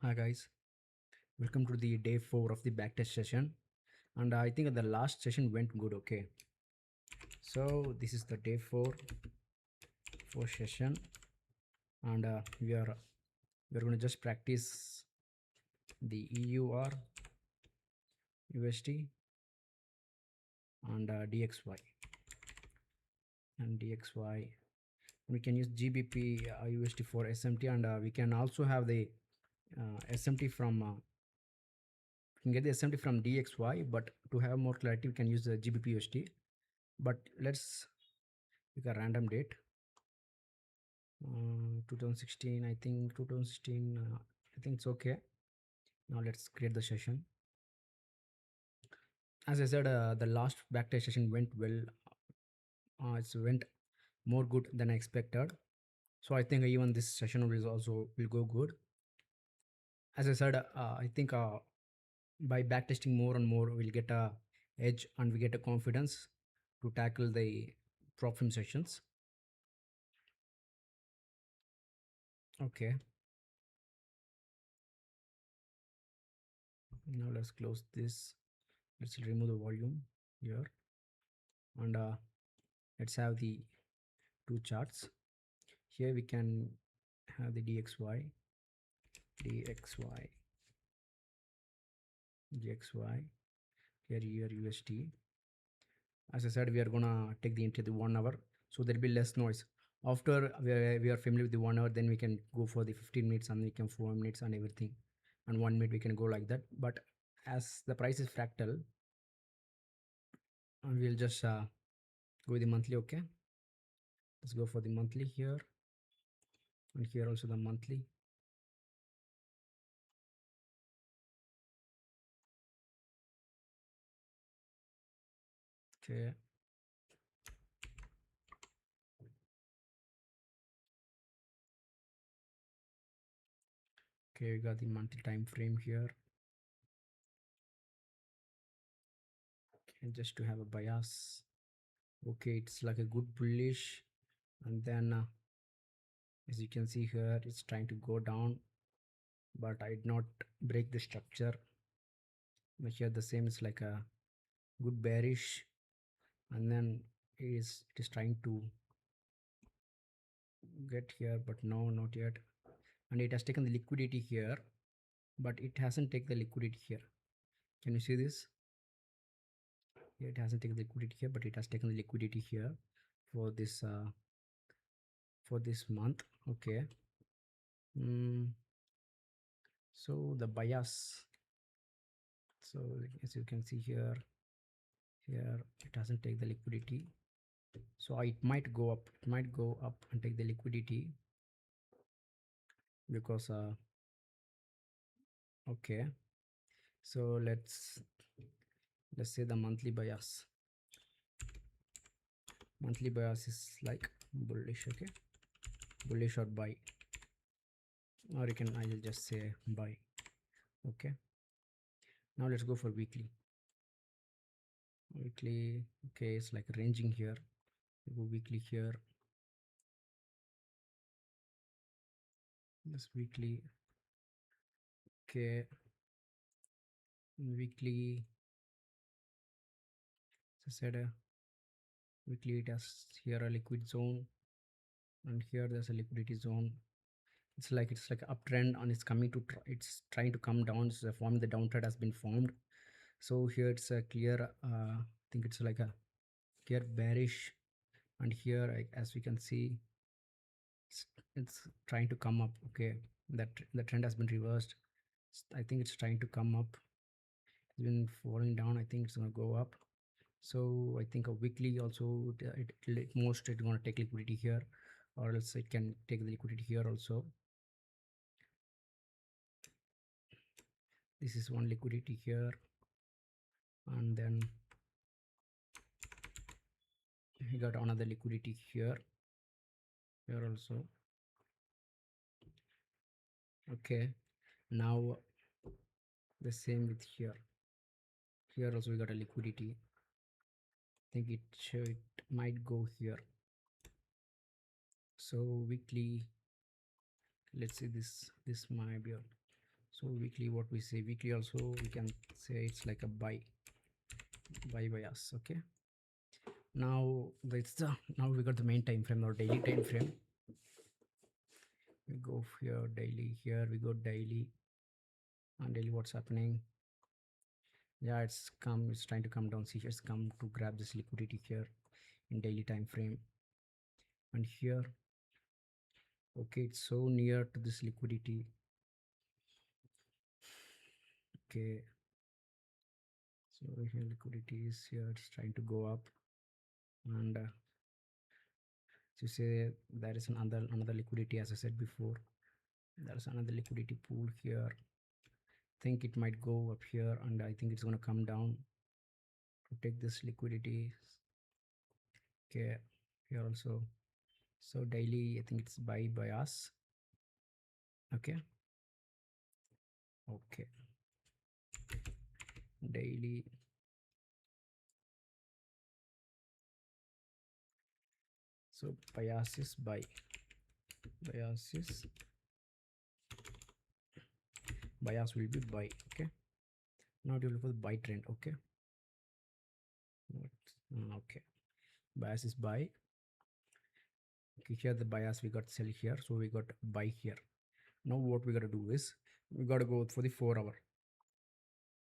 Hi guys, welcome to the day 4 of the backtest session. And I think the last session went good. Okay, so this is the day 4 session, and we are going to just practice the EUR, USD, and DXY. We can use GBP USD for SMT, and we can also have the SMT from. We can get the SMT from DXY, but to have more clarity, we can use the GBP USD. But let's pick a random date. 2016. I think 2016. I think it's okay. Now let's create the session. As I said, the last backtest session went well. It went more good than I expected. So I think even this session will go good. As I said, I think by backtesting more and more, we'll get a edge and we get a confidence to tackle the problem sessions. Okay. Now let's close this. Let's remove the volume here, and let's have the two charts. Here we can have the DXY, DXY, DXY, here USD. As I said, we are gonna take the into the 1 hour, so there'll be less noise. After we are familiar with the 1 hour, then we can go for the 15 minutes and we can 4 minutes and everything, and 1 minute we can go like that. But as the price is fractal, and we'll just go with the monthly. Okay, let's go for the monthly here, and here also the monthly. Okay. Okay, we got the monthly time frame here. And just to have a bias. Okay, it's like a good bullish, and then as you can see here, it's trying to go down, but I did not break the structure. But here the same is like a good bearish, and then it is trying to get here, but no, not yet. And it has taken the liquidity here, but it hasn't taken the liquidity here. Can you see this? Here it hasn't taken the liquidity here, but it has taken the liquidity here for this month. Okay. So the bias, so as you can see here it doesn't take the liquidity, so it might go up, and take the liquidity, because okay, so let's say the monthly bias is like bullish. Okay, bullish or buy, or you can, I will just say buy. Okay, now let's go for weekly. Okay, it's like ranging here. We go weekly here. This weekly. Okay, weekly, as I said, weekly it has here a liquid zone, and here there's a liquidity zone. It's like uptrend, and it's coming to it's trying to come down. So forming the downtrend has been formed. So here it's a clear I think it's like a clear bearish, and here as we can see, it's trying to come up. Okay, that the trend has been reversed. I think it's trying to come up. It's been falling down. I think it's going to go up. So I think a weekly also, most it's going to take liquidity here, or else it can take the liquidity here also. This is one liquidity here, and then we got another liquidity here also. Okay, now the same with here also we got a liquidity. I think it might go here. So weekly, let's see, this might be So weekly, what we say, weekly also we can say it's like a buy bias. Okay, now that's the, now we got the main time frame or daily time frame. We go here daily, here we go daily, and daily what's happening. Yeah, it's trying to come down. See, it's come to grab this liquidity here in daily time frame, and here, okay, it's so near to this liquidity. Okay, so here liquidity is here, it's trying to go up, and to say there is another liquidity, as I said before, there's another liquidity pool here. Think it might go up here, and I think it's going to come down to take this liquidity. Okay, here also, so daily I think it's buy bias. Okay, okay, daily, so bias is buy, bias is, bias will be buy. Okay, now you look for the buy trend. Okay, okay, bias is buy. Okay, here the bias we got sell here, so we got buy here. Now what we got to do is we got to go for the 4 hour.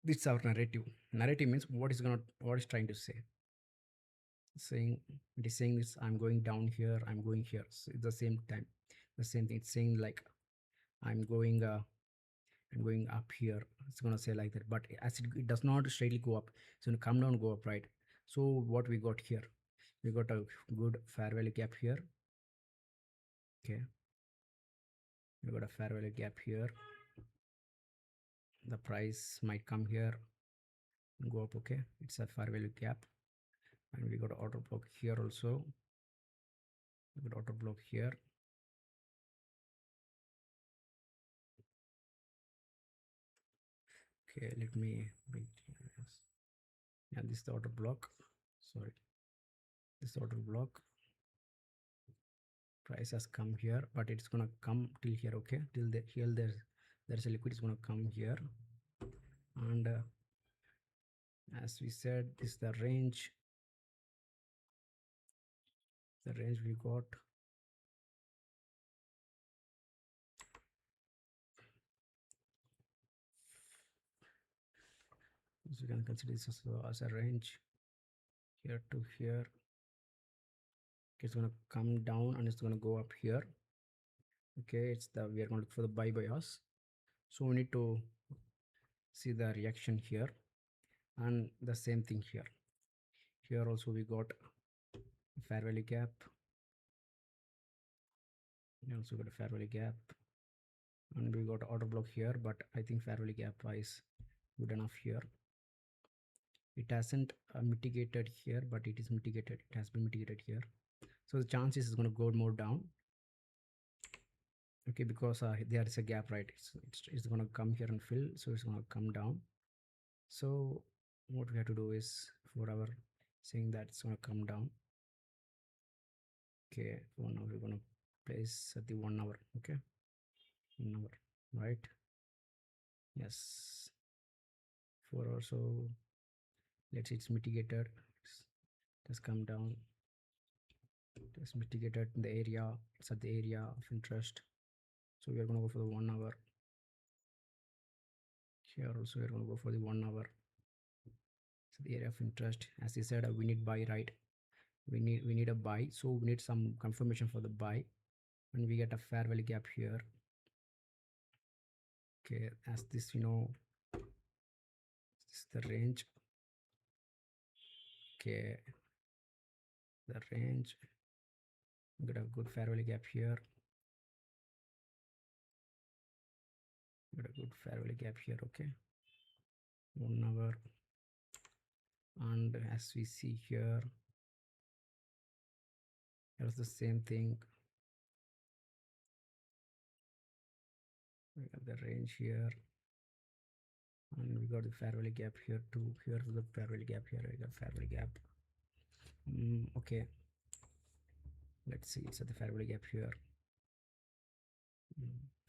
This is our narrative. Narrative means what is trying to say. Saying, it is saying this, I'm going down here, I'm going here. So it's the same time, the same thing. It's saying like I'm going up here. It's gonna say like that, but as it does not straightly go up, it's gonna come down, go up, right? So what we got here, we got a good fair value gap here. Okay, we got a fair value gap here. The price might come here and go up. Okay, it's a fair value gap, and we got an order block here also. We got order block here. Okay, let me wait. Yes. Yeah, this is the order block. Sorry, this order block. Price has come here, but it's gonna come till here. Okay, till the here there's a liquid is gonna come here, and as we said, this is the range. The range we got. So you can consider this as a range here to here. It's gonna come down and it's gonna go up here. Okay, it's the, we are going to look for the buy bias, so we need to see the reaction here, and the same thing here. Here also we got fair value gap. We also got a fair value gap, and we got order block here, but I think fair value gap is good enough here. It hasn't mitigated here, but it is mitigated, it has been mitigated here, so the chances is going to go more down. Okay, because there is a gap, right? It's going to come here and fill, so it's going to come down. So what we have to do is, for our saying that it's going to come down. Okay, so now we're going to place at the 1 hour. Okay, 1 hour, right? Yes, 4 hours. So let's say it's mitigated, it has come down, it has mitigated in the area, it's at the area of interest. So we are going to go for the 1 hour. Here also we are going to go for the 1 hour. So the area of interest, as I said, we need buy, right? We need a buy, so we need some confirmation for the buy, and we get a fair value gap here. Okay, as this, you know, this is the range. Okay, the range, we got a good fair value gap here. We got a good fair value gap here. Okay, 1 hour, and as we see here, here's the same thing. We got the range here, and we got the fair value gap here too. Here's the fair value gap here. We got fair value gap. Okay, let's see, it's at the fair value gap here.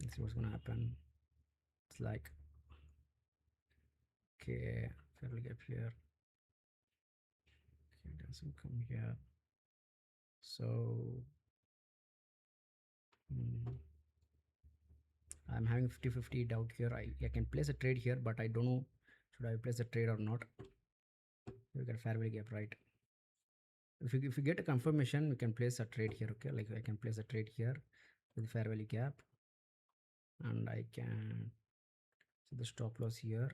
Let's see what's gonna happen. It's like, okay, fair value gap here. Okay, it doesn't come here. So I'm having 50-50 doubt here. I can place a trade here, but I don't know should I place a trade or not. We get fair value gap, right? If you get a confirmation, we can place a trade here. Okay, like I can place a trade here with fair value gap, and I can see the stop loss here.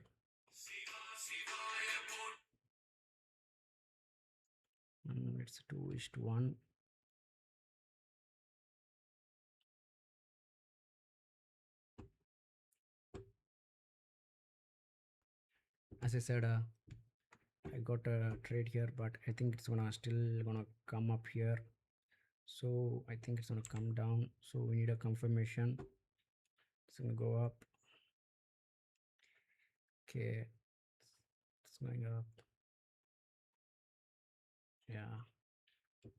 And it's 2:1. As I said, I got a trade here, but I think it's gonna still gonna come up here. So I think it's gonna come down. So we need a confirmation. It's gonna go up. Okay, it's going up. Yeah, I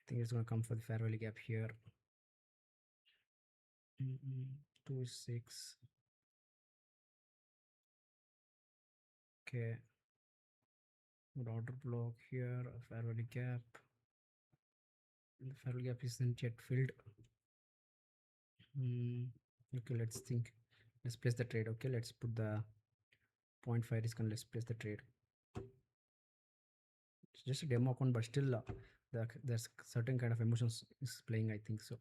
think it's gonna come for the fair value gap here. 2.6. Okay, good order block here. A fair value gap. The fair value gap isn't yet filled. Okay, let's think. Let's place the trade. Okay, let's put the 0.5 risk and let's place the trade. It's just a demo account, but still there's certain kind of emotions is playing, I think so.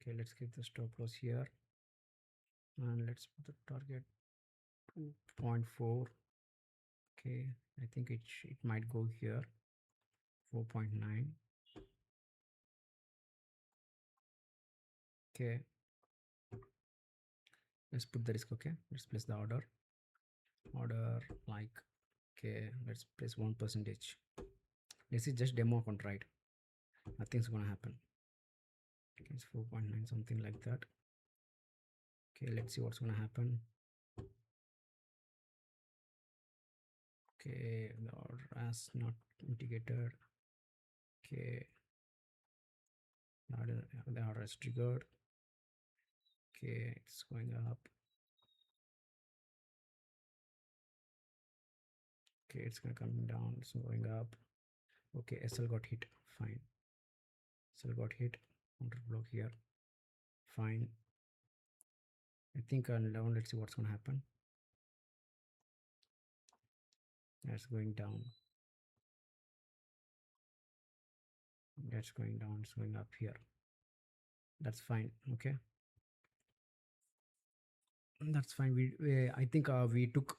Okay, let's keep the stop loss here and let's put the target 2.4. Okay, I think it might go here 4.9. Okay, let's put the risk. Okay, let's place the order like, okay, let's place 1%. This is just demo account, right? Nothing's gonna happen. Okay, it's 4.9, something like that. Okay, let's see what's gonna happen. Okay, the order has not mitigated. Okay, the order is triggered. Okay, it's going up. Okay, it's gonna come down. It's going up. Okay, SL got hit. Fine. SL got hit. Counter block here. Fine. I think down. Let's see what's gonna happen. That's going down. That's going down. It's going up here. That's fine. Okay. That's fine. I think we took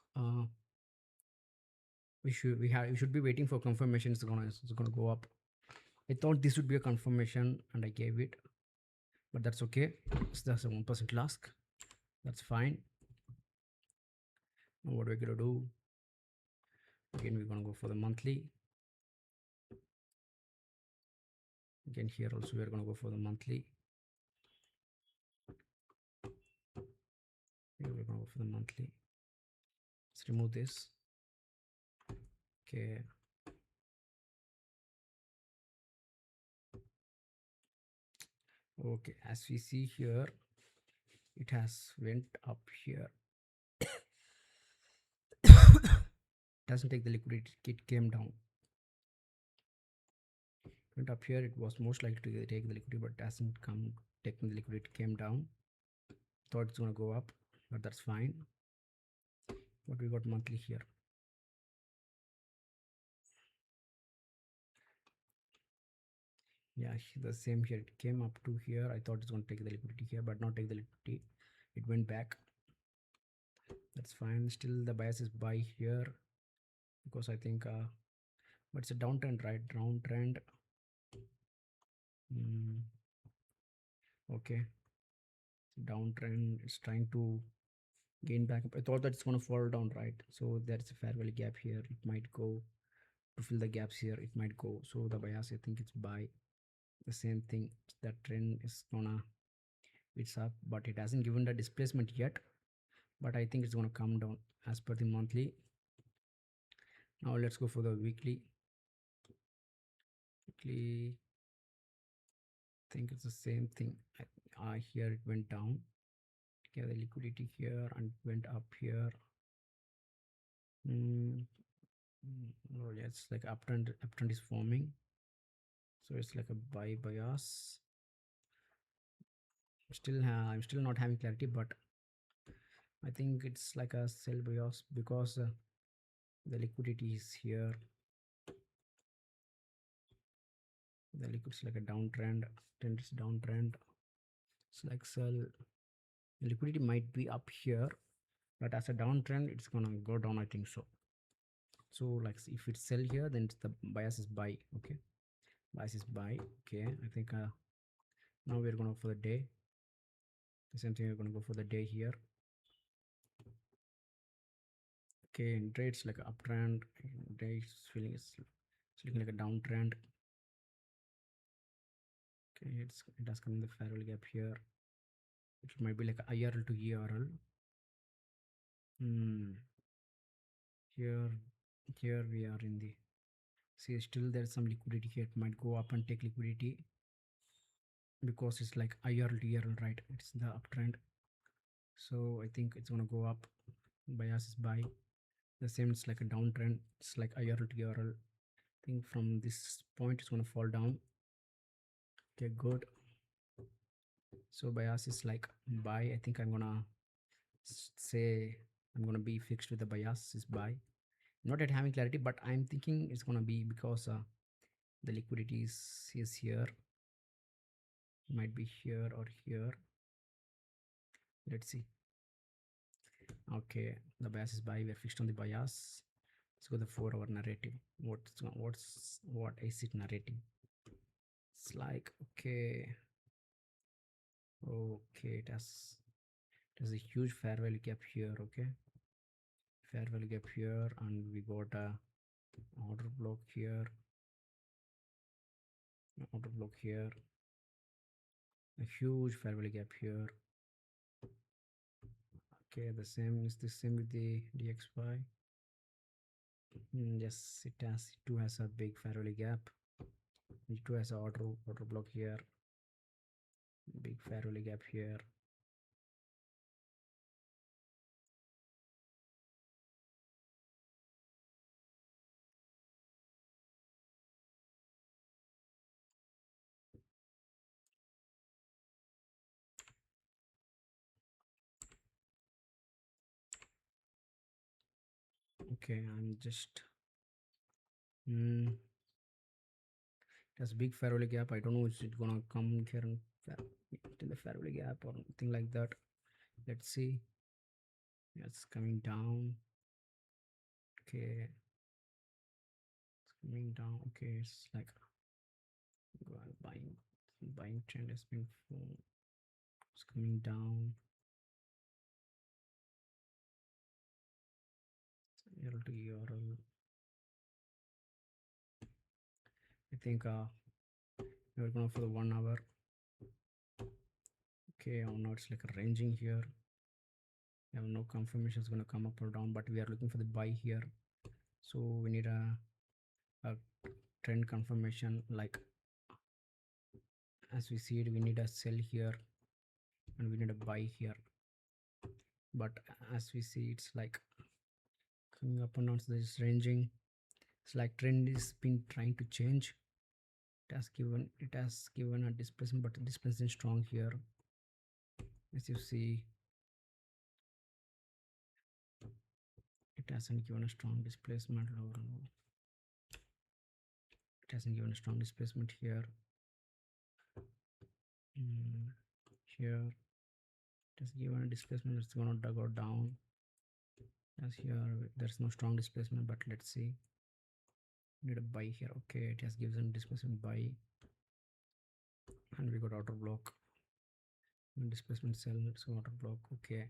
we should be waiting for confirmation. It's gonna go up. I thought this would be a confirmation and I gave it, but that's okay. It's just a 1% loss. That's fine. Now what we're gonna do, again we're gonna go for the monthly. Again here also we're gonna go for the monthly. Here we're gonna go for the monthly. Let's remove this. Okay, okay, as we see here, it has went up here. Doesn't take the liquidity, it came down. Went up here, it was most likely to take the liquidity, but doesn't come taking the liquidity, came down. Thought it's gonna go up, but that's fine. But we got monthly here. Yeah, the same here. It came up to here. I thought it's going to take the liquidity here, but not take the liquidity. It went back. That's fine. Still the bias is buy here because I think but it's a downtrend, right? Downtrend. Okay, downtrend. It's trying to gain back up. I thought that it's going to fall down, right? So there's a fair value gap here. It might go to fill the gaps here. It might go. So the bias, I think it's buy. The same thing. That trend is gonna, it's up, but it hasn't given the displacement yet, but I think it's going to come down as per the monthly. Now let's go for the weekly. I think it's the same thing. here it went down. Okay, the liquidity here and went up here. mm, oh yeah, it's like uptrend is forming, so it's like a buy bias. I'm still not having clarity, but I think it's like a sell bias because the liquidity is here. The liquid's like a downtrend, trend is downtrend. It's like sell. The liquidity might be up here, but as a downtrend it's gonna go down, I think so. So like if it's sell here, then it's the bias is buy. Okay, bias is buy. Okay, I think now we're gonna go for the day. The same thing, we're gonna go for the day here. Okay, in trades like uptrend, day is feeling it's looking like a downtrend. Okay, it has come in the fair value gap here. It might be like IRL to ERL. Here we are in the, see, still there's some liquidity here. It might go up and take liquidity because it's like IRL to ERL, right? It's the uptrend, so I think it's gonna go up. Bias is buy. The same, it's like a downtrend, it's like IRL to ERL. I think from this point it's gonna fall down. Okay, good. So bias is like buy. I think I'm gonna say I'm gonna be fixed with the bias is buy. Not yet having clarity, but I'm thinking it's gonna be because the liquidity is here, might be here or here. Let's see. Okay, the bias is buy. We're fixed on the bias. Let's go the 4-hour narrative. What is it narrating? It's like okay, it has a huge fair value gap here. Okay, fair value gap here, and we got a order block here, a huge fair value gap here. Okay, the same with the DXY. Yes, it too has a big fair value gap. It too has a order block here, big fair value gap here. Okay, I'm just it has big fair value gap. I don't know if it's gonna come here and in the fair value gap or anything like that. Let's see. Yeah, it's coming down. Okay, it's coming down. Okay, it's like buying trend has been formed. It's coming down. URL to URL. I think we're going for the 1 hour. Okay, oh no, it's like a ranging here. I have no confirmation it's going to come up or down, but we are looking for the buy here. So we need a trend confirmation. Like as we see it, we need a sell here and we need a buy here. But as we see, it's like coming up and down. So this ranging. It's like trend is been trying to change. It has given a displacement, but the displacement is strong here. As you see, it hasn't given a strong displacement. It hasn't given a strong displacement here. Here it has given a displacement. It's gonna go down. As here there's no strong displacement, but let's see. Need a buy here. Okay, it has given displacement buy, and we got order block and displacement sell. So order block. Okay,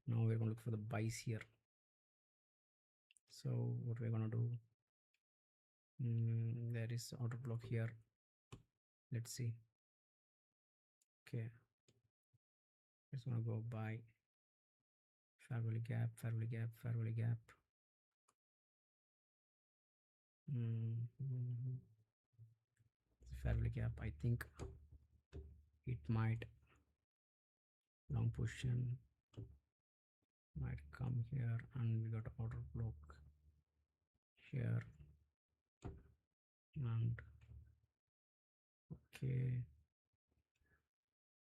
now we're gonna look for the buys here. So what we're gonna do, there is order block here. Let's see. Okay, it's gonna go buy. Fair value gap, fair value gap, fair value gap. Fair value gap. I think it might long position might come here, and we got order block here, and okay,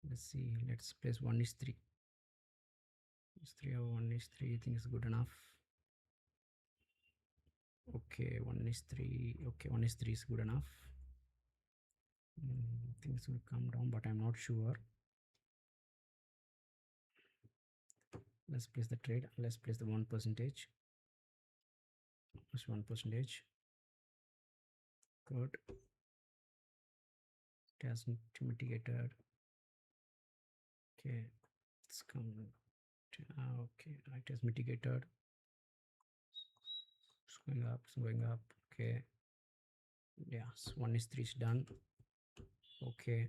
let's see, let's place 1 is 3. Is 3 or 1 is 3, I think is good enough. Okay, 1 is 3. Okay, 1 is 3 is good enough. Things will come down, but I'm not sure. Let's place the trade. Let's place the 1%. Just 1%. Good. It has mitigated. Okay, it's come. Okay, it has mitigated. It's going up. It's going up. Okay. Yeah, so 1 is 3 is done. Okay.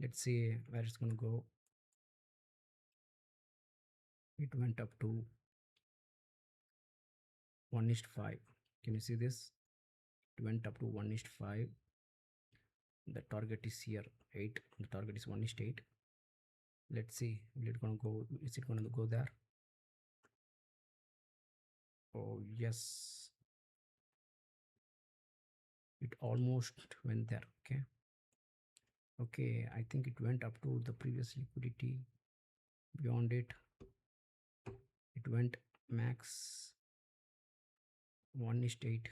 Let's see where it's gonna go. It went up to 1 is 5. Can you see this? It went up to 1 is 5. The target is here 8. The target is 1 is 8. Let's see. Will it gonna go? Is it gonna go there? Oh yes. It almost went there. Okay. Okay. I think it went up to the previous liquidity. Beyond it, it went max 1 is 8.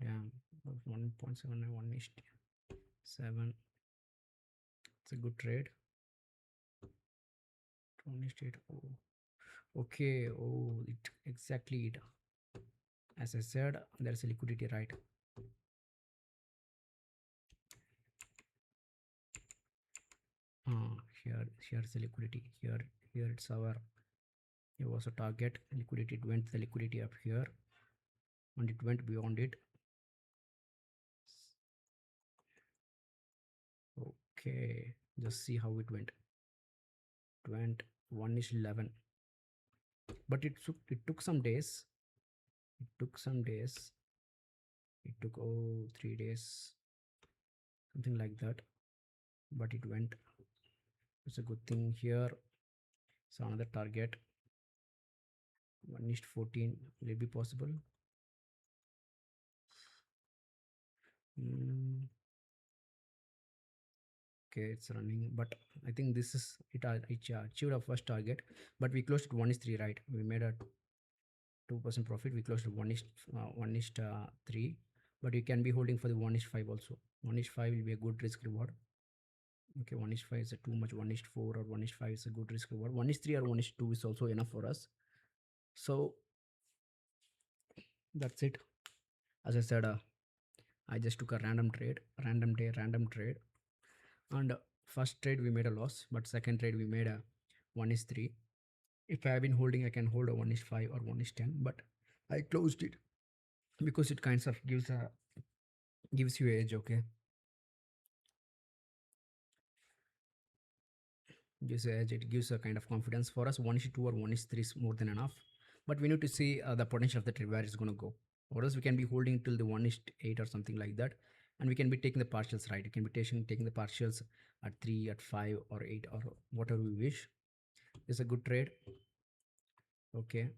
Damn. 1.7 and 1 is 7. It's a good trade. 1 is 8. Oh. Okay. Oh, it exactly it. As I said, there's a liquidity, right? Here's the liquidity. Here it's our. It was a target liquidity. It went the liquidity up here, and it went beyond it. Okay, just see how it went. It went 1 is 11, but it took some days. It took some days. It took 3 days, something like that. But it went. It's a good thing here. So another target. 1 is 14. Will it be possible? Okay, it's running, but I think this is it. It achieved our first target, but we closed at 1 is 3, right? We made a 2% profit. We closed at 1 is 3, but you can be holding for the 1 is 5 also. 1 is 5 will be a good risk reward. Okay, 1 is 5 is too much. 1 is 4 or 1 is 5 is a good risk reward. 1 is 3 or 1 is 2 is also enough for us. So that's it. As I said, I just took a random trade, random day, random trade, and first trade we made a loss, but second trade we made a 1 is 3. If I have been holding, I can hold a 1 is 5 or 1 is 10, but I closed it because it kind of gives you edge. Okay, gives you edge. It gives a kind of confidence for us. 1 is 2 or 1 is 3 is more than enough, but we need to see the potential of the trade, where it's going to go, or else we can be holding till the 1 is 8 or something like that, and we can be taking the partials, right? You can be taking the partials at 3, at 5 or 8 or whatever we wish. It's a good trade. Okay,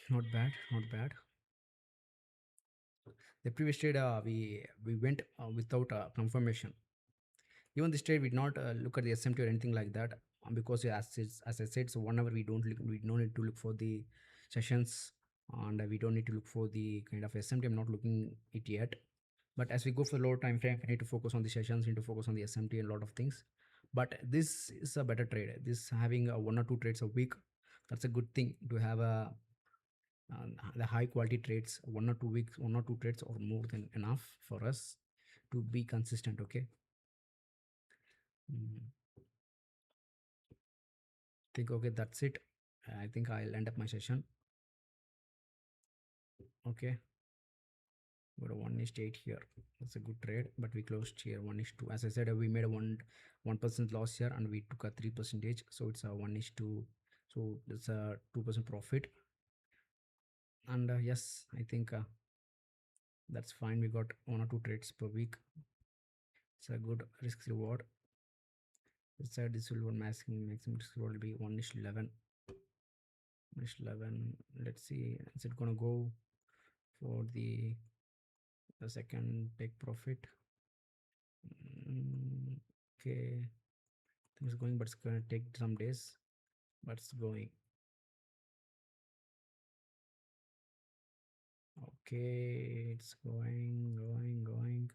not bad, not bad. The previous trade, we went without confirmation. Even this trade we did not look at the SMT or anything like that, because as I said, so whenever we don't need to look for the sessions, and we don't need to look for the kind of SMT. I'm not looking it yet, but as we go for the lower time frame, we need to focus on the sessions, need to focus on the SMT and a lot of things. But this is a better trade. This having 1 or 2 trades a week, that's a good thing to have the high quality trades. 1 or 2 weeks, 1 or 2 trades or more than enough for us to be consistent. Okay. Mm, think okay, that's it. I think I'll end up my session. Okay, got a 1 is 8 here. That's a good trade, but we closed here 1 is 2. As I said, we made a 1% loss here, and we took a 3%, so it's a 1 is 2. So it's a 2% profit. And yes, I think that's fine. We got 1 or 2 trades per week. It's a good risk reward. Inside this will one maximum risk reward will be 1:11. 1:11. Let's see. Is it gonna go for the second take profit? Okay, things going, but it's gonna take some days. But it's going. Okay, it's going.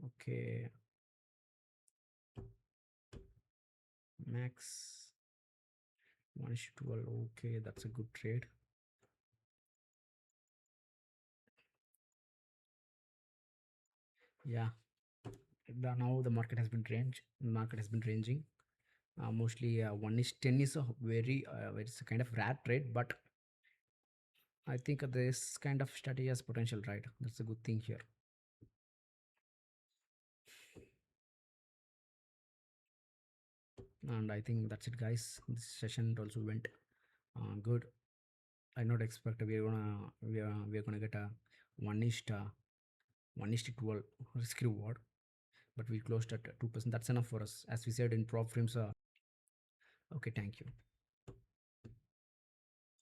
Okay, max 1:12. Okay, that's a good trade. Yeah, now the market has been ranging. Mostly 1:10 is a very it's a kind of rare trade, but I think this kind of strategy has potential, right? That's a good thing here. And I think that's it, guys. This session also went good. I not expect we're gonna get a one is 12 risk reward, but we closed at 2%. That's enough for us, as we said in prop frames. Okay, thank you.